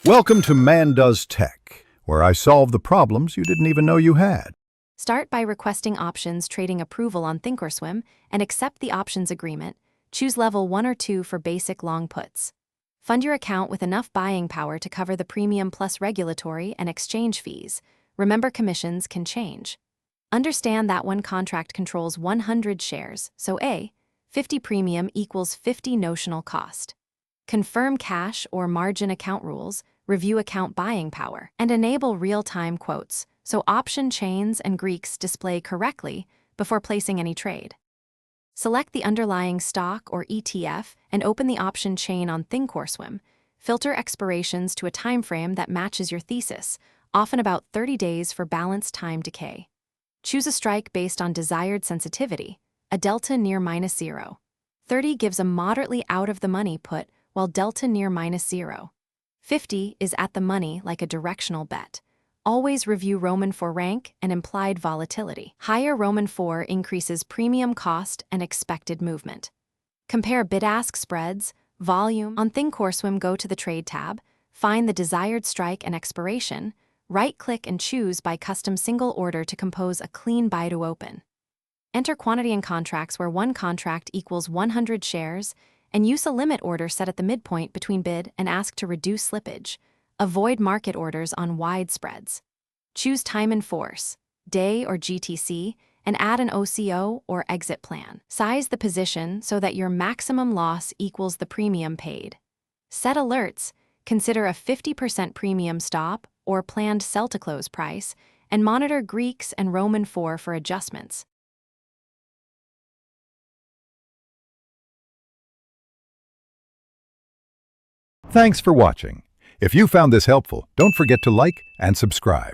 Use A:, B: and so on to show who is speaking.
A: Welcome to Man Does Tech, where I solve the problems you didn't even know you had.
B: Start by requesting options trading approval on Thinkorswim and accept the options agreement. Choose level 1 or 2 for basic long puts. Fund your account with enough buying power to cover the premium plus regulatory and exchange fees. Remember, commissions can change. Understand that one contract controls 100 shares, so 50 premium equals 50 notional cost. Confirm cash or margin account rules, review account buying power, and enable real-time quotes so option chains and Greeks display correctly before placing any trade. Select the underlying stock or ETF and open the option chain on Thinkorswim. Filter expirations to a timeframe that matches your thesis, often about 30 days for balanced time decay. Choose a strike based on desired sensitivity, a delta near -0. 30 gives a moderately out-of-the-money put, while delta near -0. 50 is at the money like a directional bet. Always review Roman 4 rank and implied volatility. Higher Roman 4 increases premium cost and expected movement. Compare bid-ask spreads, volume. On Thinkorswim, go to the Trade tab, find the desired strike and expiration, right-click and choose by custom single order to compose a clean buy to open. Enter quantity in contracts where one contract equals 100 shares, and use a limit order set at the midpoint between bid and ask to reduce slippage. Avoid market orders on wide spreads. Choose time in force, day or GTC, and add an OCO or exit plan. Size the position so that your maximum loss equals the premium paid. Set alerts, consider a 50% premium stop or planned sell-to-close price, and monitor Greeks and Roman 4 for adjustments.
A: Thanks for watching. If you found this helpful, don't forget to like and subscribe.